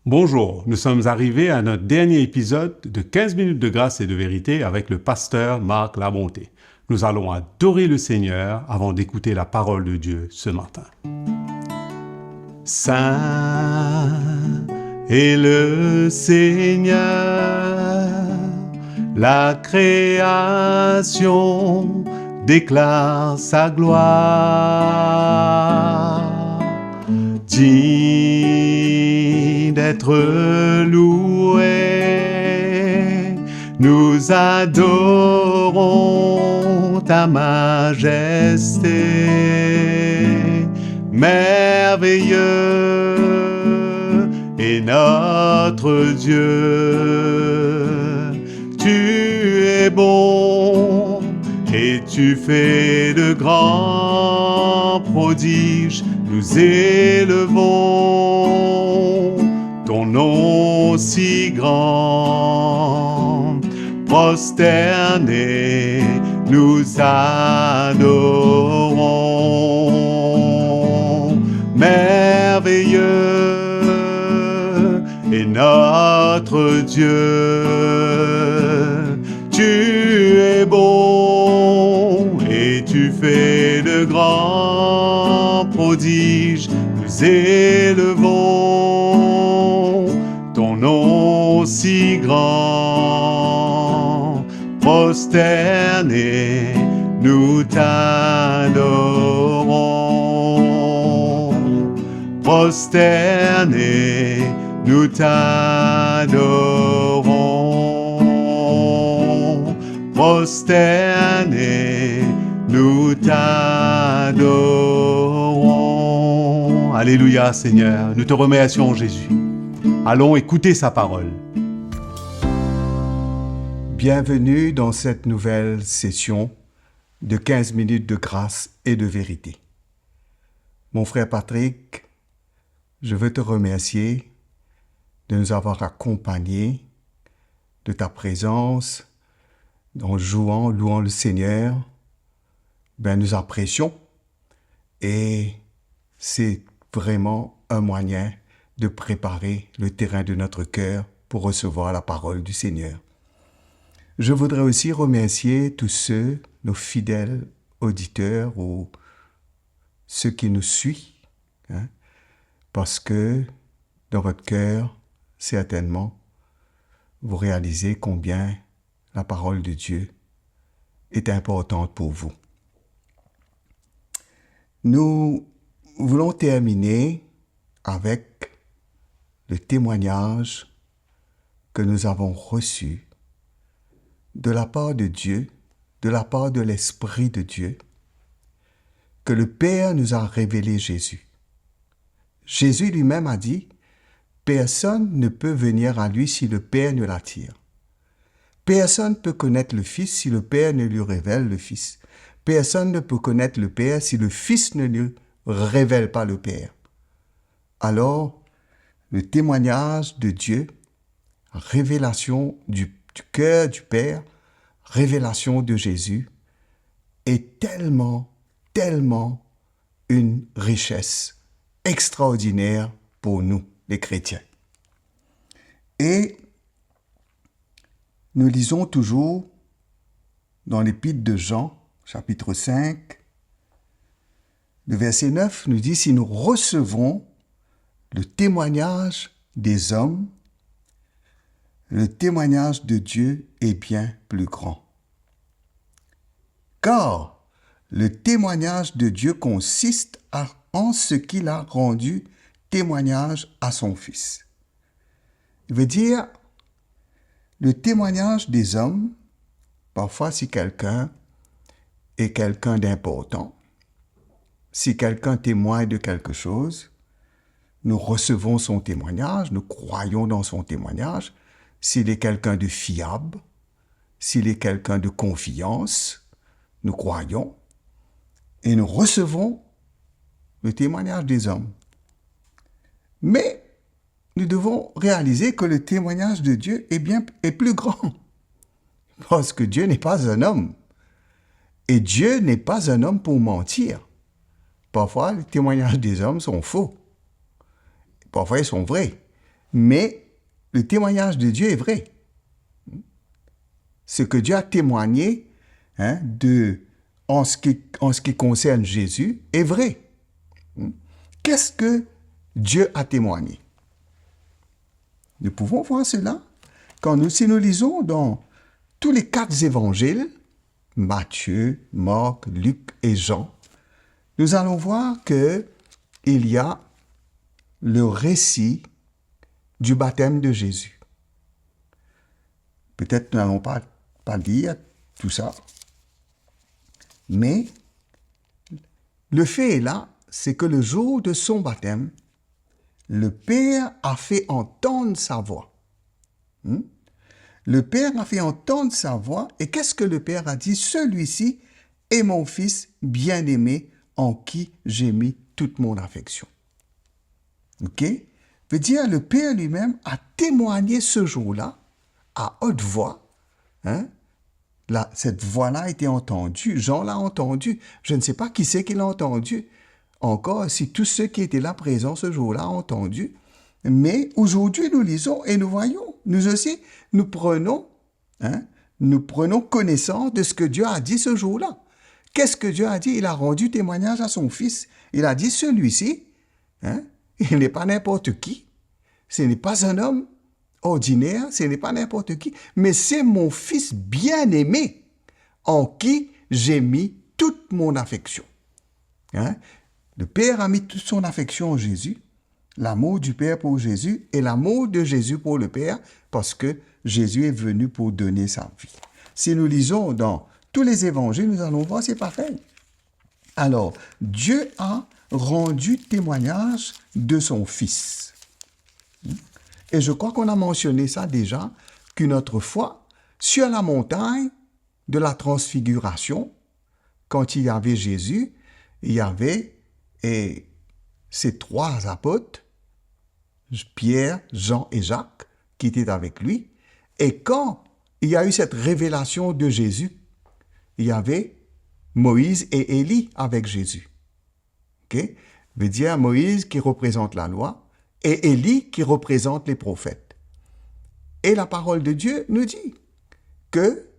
Bonjour, nous sommes arrivés à notre dernier épisode de 15 minutes de grâce et de vérité avec le pasteur Marc Labonté. Nous allons adorer le Seigneur avant d'écouter la parole de Dieu ce matin. Saint est le Seigneur, la création déclare sa gloire. Digne d'être loué, nous adorons ta majesté. Merveilleux est notre Dieu. Tu es bon et tu fais de grands prodiges. Nous élevons ton nom si grand. Prosternés, nous adorons. Merveilleux est notre Dieu. Tu es bon et tu fais de grands prodiges. Nous élevons ton nom si grand. Prosternés, nous t'adorons. Prosternés, nous t'adorons. Prosternés, nous t'adorons. Alléluia, Seigneur, nous te remercions, Jésus. Allons écouter sa parole. Bienvenue dans cette nouvelle session de 15 minutes de grâce et de vérité. Mon frère Patrick, je veux te remercier de nous avoir accompagnés de ta présence en louant le Seigneur. Nous apprécions et c'est vraiment un moyen de préparer le terrain de notre cœur pour recevoir la parole du Seigneur. Je voudrais aussi remercier tous ceux, nos fidèles auditeurs ou ceux qui nous suivent, parce que dans votre cœur, certainement, vous réalisez combien la parole de Dieu est importante pour vous. Nous voulons terminer avec le témoignage que nous avons reçu de la part de Dieu, de la part de l'Esprit de Dieu, que le Père nous a révélé Jésus. Jésus lui-même a dit, « Personne ne peut venir à lui si le Père ne l'attire. Personne ne peut connaître le Fils si le Père ne lui révèle le Fils. Personne ne peut connaître le Père si le Fils ne lui révèle pas le Père. » Alors, le témoignage de Dieu, révélation du cœur du Père, révélation de Jésus, est tellement une richesse extraordinaire pour nous, les chrétiens. Et nous lisons toujours dans l'épître de Jean, chapitre 5, le verset 9 nous dit « Si nous recevons le témoignage des hommes, le témoignage de Dieu est bien plus grand. Car le témoignage de Dieu consiste en ce qu'il a rendu témoignage à son Fils. » Il veut dire, le témoignage des hommes, parfois si quelqu'un est quelqu'un d'important, si quelqu'un témoigne de quelque chose, nous recevons son témoignage, nous croyons dans son témoignage. S'il est quelqu'un de fiable, s'il est quelqu'un de confiance, nous croyons et nous recevons le témoignage des hommes. Mais nous devons réaliser que le témoignage de Dieu est plus grand. Parce que Dieu n'est pas un homme. Et Dieu n'est pas un homme pour mentir. Parfois, les témoignages des hommes sont faux. Parfois, ils sont vrais. mais le témoignage de Dieu est vrai. Ce que Dieu a témoigné en ce qui concerne Jésus est vrai. Qu'est-ce que Dieu a témoigné? Nous pouvons voir cela si nous lisons dans tous les 4 évangiles, Matthieu, Marc, Luc et Jean, nous allons voir qu'il y a le récit du baptême de Jésus. Peut-être nous n'allons pas lire tout ça, mais le fait est là, c'est que le jour de son baptême, le Père a fait entendre sa voix. Le Père a fait entendre sa voix, et qu'est-ce que le Père a dit? Celui-ci est mon Fils bien-aimé, en qui j'ai mis toute mon affection. Ok? Veut dire, le Père lui-même a témoigné ce jour-là, à haute voix. Cette voix-là a été entendue, Jean l'a entendue. Je ne sais pas qui c'est qui l'a entendue. Encore, si tous ceux qui étaient là présents ce jour-là ont entendu. Mais aujourd'hui, nous lisons et nous voyons. Nous aussi, nous prenons connaissance de ce que Dieu a dit ce jour-là. Qu'est-ce que Dieu a dit? Il a rendu témoignage à son Fils. Il a dit, celui-ci, il n'est pas n'importe qui. Ce n'est pas un homme ordinaire, ce n'est pas n'importe qui, mais c'est mon Fils bien-aimé en qui j'ai mis toute mon affection. Le Père a mis toute son affection en Jésus, l'amour du Père pour Jésus et l'amour de Jésus pour le Père, parce que Jésus est venu pour donner sa vie. Si nous lisons dans tous les évangiles, nous allons voir, c'est pareil. Alors, Dieu a rendu témoignage de son Fils. Et je crois qu'on a mentionné ça déjà, qu'une autre fois, sur la montagne de la transfiguration, quand il y avait Jésus, il y avait ces 3 apôtres, Pierre, Jean et Jacques, qui étaient avec lui. Et quand il y a eu cette révélation de Jésus, il y avait Moïse et Élie avec Jésus. Okay? Veut dire Moïse qui représente la loi et Élie qui représente les prophètes. Et la parole de Dieu nous dit que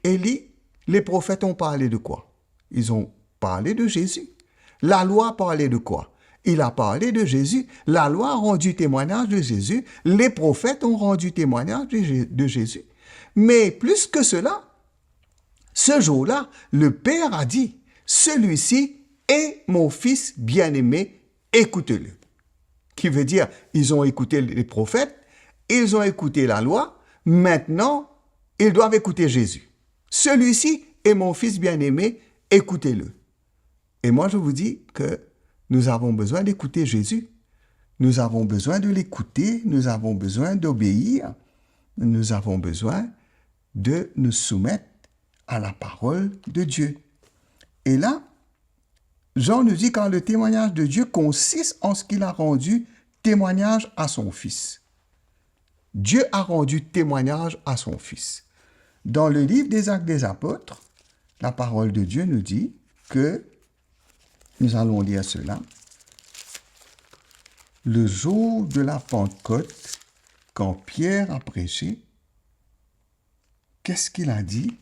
Élie, les prophètes ont parlé de quoi? Ils ont parlé de Jésus. La loi parlait de quoi? Il a parlé de Jésus. La loi a rendu témoignage de Jésus. Les prophètes ont rendu témoignage de Jésus. Mais plus que cela, ce jour-là, le Père a dit, celui-ci est mon Fils bien-aimé, écoutez-le. Qui veut dire, ils ont écouté les prophètes, ils ont écouté la loi, maintenant, ils doivent écouter Jésus. Celui-ci est mon Fils bien-aimé, écoutez-le. Et moi, je vous dis que nous avons besoin d'écouter Jésus. Nous avons besoin de l'écouter, nous avons besoin d'obéir, nous avons besoin de nous soumettre à la parole de Dieu. Et là, Jean nous dit quand le témoignage de Dieu consiste en ce qu'il a rendu témoignage à son Fils. Dieu a rendu témoignage à son Fils. Dans le livre des Actes des Apôtres, la parole de Dieu nous dit que, nous allons lire cela, le jour de la Pentecôte, quand Pierre a prêché, qu'est-ce qu'il a dit?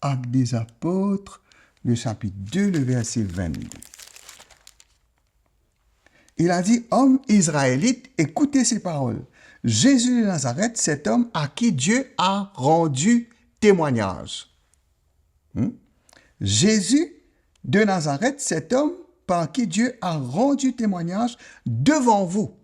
Actes des Apôtres, le chapitre 2, le verset 22. Il a dit, « Hommes israélites, écoutez ces paroles. Jésus de Nazareth, cet homme à qui Dieu a rendu témoignage. Jésus de Nazareth, cet homme par qui Dieu a rendu témoignage devant vous,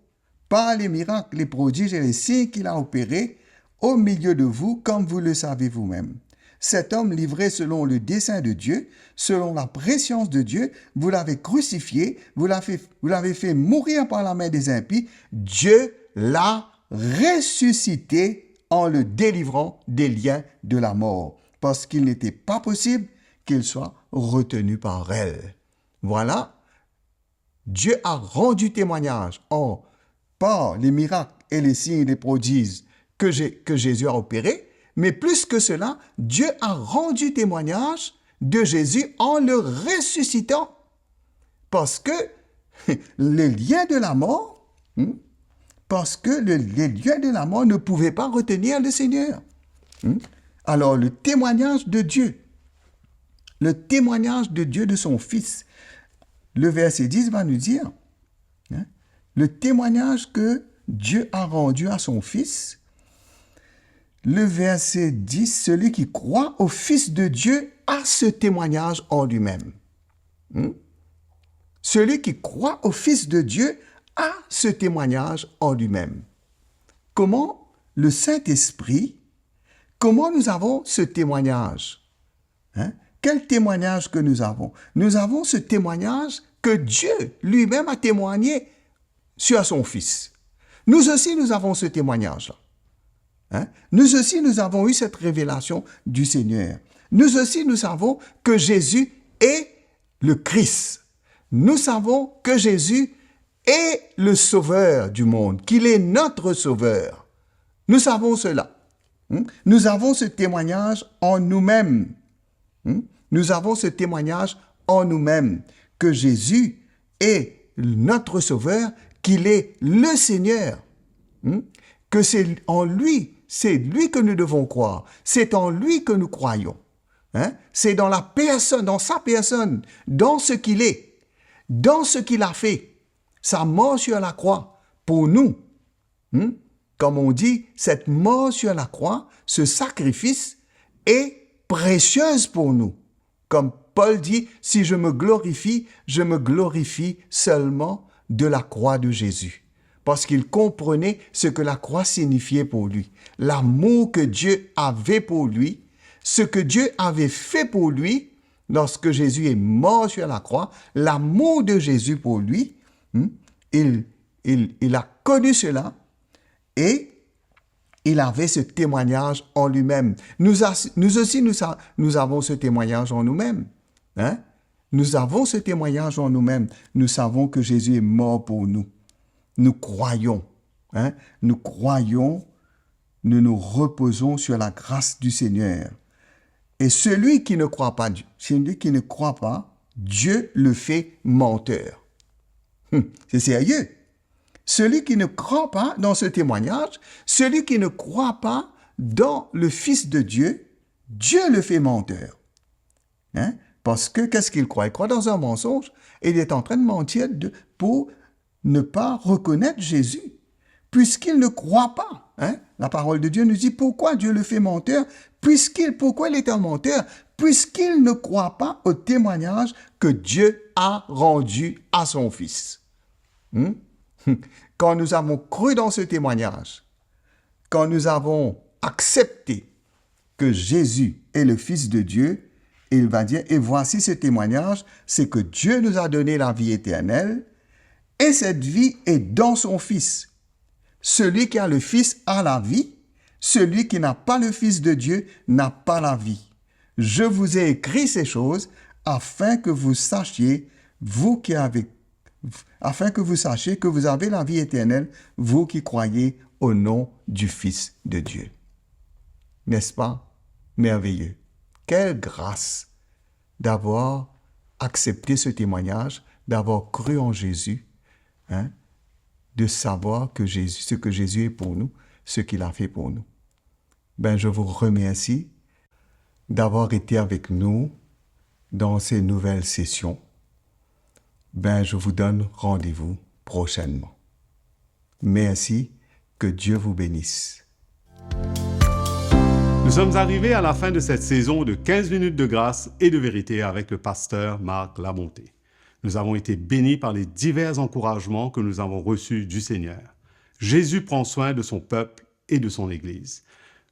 par les miracles, les prodiges et les signes qu'il a opérés au milieu de vous, comme vous le savez vous-même. Cet homme livré selon le dessein de Dieu, selon la préscience de Dieu, vous l'avez crucifié, vous l'avez fait mourir par la main des impies, Dieu l'a ressuscité en le délivrant des liens de la mort, parce qu'il n'était pas possible qu'il soit retenu par elle. » Voilà, Dieu a rendu témoignage par les miracles et les signes et les prodiges que Jésus a opérés, mais plus que cela, Dieu a rendu témoignage de Jésus en le ressuscitant. Parce que les liens de la mort, parce que les lieux de la mort ne pouvaient pas retenir le Seigneur. Alors, le témoignage de Dieu de son Fils, le verset 10 va nous dire, le témoignage que Dieu a rendu à son Fils. Le verset 10, celui qui croit au Fils de Dieu a ce témoignage en lui-même. Celui qui croit au Fils de Dieu a ce témoignage en lui-même. Comment le Saint-Esprit, comment nous avons ce témoignage? Quel témoignage que nous avons? Nous avons ce témoignage que Dieu lui-même a témoigné sur son Fils. Nous aussi, nous avons ce témoignage-là. Nous aussi, nous avons eu cette révélation du Seigneur. Nous aussi, nous savons que Jésus est le Christ. Nous savons que Jésus est le Sauveur du monde, qu'il est notre Sauveur. Nous savons cela. Nous avons ce témoignage en nous-mêmes. Nous avons ce témoignage en nous-mêmes que Jésus est notre Sauveur, qu'il est le Seigneur, que c'est en lui, c'est lui que nous devons croire, c'est en lui que nous croyons. C'est dans la personne, dans sa personne, dans ce qu'il est, dans ce qu'il a fait, sa mort sur la croix pour nous. Comme on dit, cette mort sur la croix, ce sacrifice est précieuse pour nous. Comme Paul dit, si je me glorifie seulement de la croix de Jésus. Parce qu'il comprenait ce que la croix signifiait pour lui. L'amour que Dieu avait pour lui, ce que Dieu avait fait pour lui lorsque Jésus est mort sur la croix, l'amour de Jésus pour lui, il a connu cela et il avait ce témoignage en lui-même. Nous aussi, nous avons ce témoignage en nous-mêmes. Nous avons ce témoignage en nous-mêmes. Nous savons que Jésus est mort pour nous. Nous croyons. Nous croyons, nous nous reposons sur la grâce du Seigneur. Et celui qui ne croit pas, Dieu le fait menteur. C'est sérieux. Celui qui ne croit pas dans ce témoignage, celui qui ne croit pas dans le Fils de Dieu, Dieu le fait menteur. Parce que qu'est-ce qu'il croit? Il croit dans un mensonge et il est en train de mentir pour ne pas reconnaître Jésus, puisqu'il ne croit pas. La parole de Dieu nous dit pourquoi Dieu le fait menteur, pourquoi il est un menteur, puisqu'il ne croit pas au témoignage que Dieu a rendu à son Fils. Quand nous avons cru dans ce témoignage, quand nous avons accepté que Jésus est le Fils de Dieu, il va dire, et voici ce témoignage, c'est que Dieu nous a donné la vie éternelle, et cette vie est dans son Fils. Celui qui a le Fils a la vie, celui qui n'a pas le Fils de Dieu n'a pas la vie. Je vous ai écrit ces choses afin que vous sachiez, afin que vous sachiez que vous avez la vie éternelle, vous qui croyez au nom du Fils de Dieu. N'est-ce pas merveilleux? Quelle grâce d'avoir accepté ce témoignage, d'avoir cru en Jésus, de savoir que Jésus, ce que Jésus est pour nous, ce qu'il a fait pour nous. Je vous remercie d'avoir été avec nous dans ces nouvelles sessions. Je vous donne rendez-vous prochainement. Merci, que Dieu vous bénisse. Nous sommes arrivés à la fin de cette saison de 15 minutes de grâce et de vérité avec le pasteur Marc Labonté. Nous avons été bénis par les divers encouragements que nous avons reçus du Seigneur. Jésus prend soin de son peuple et de son Église.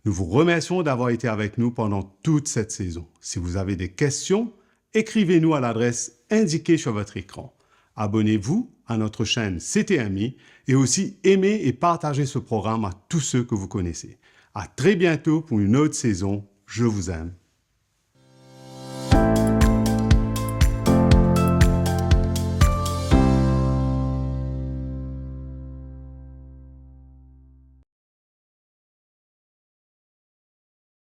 Nous vous remercions d'avoir été avec nous pendant toute cette saison. Si vous avez des questions, écrivez-nous à l'adresse indiquée sur votre écran. Abonnez-vous à notre chaîne CTMI et aussi aimez et partagez ce programme à tous ceux que vous connaissez. À très bientôt pour une autre saison. Je vous aime.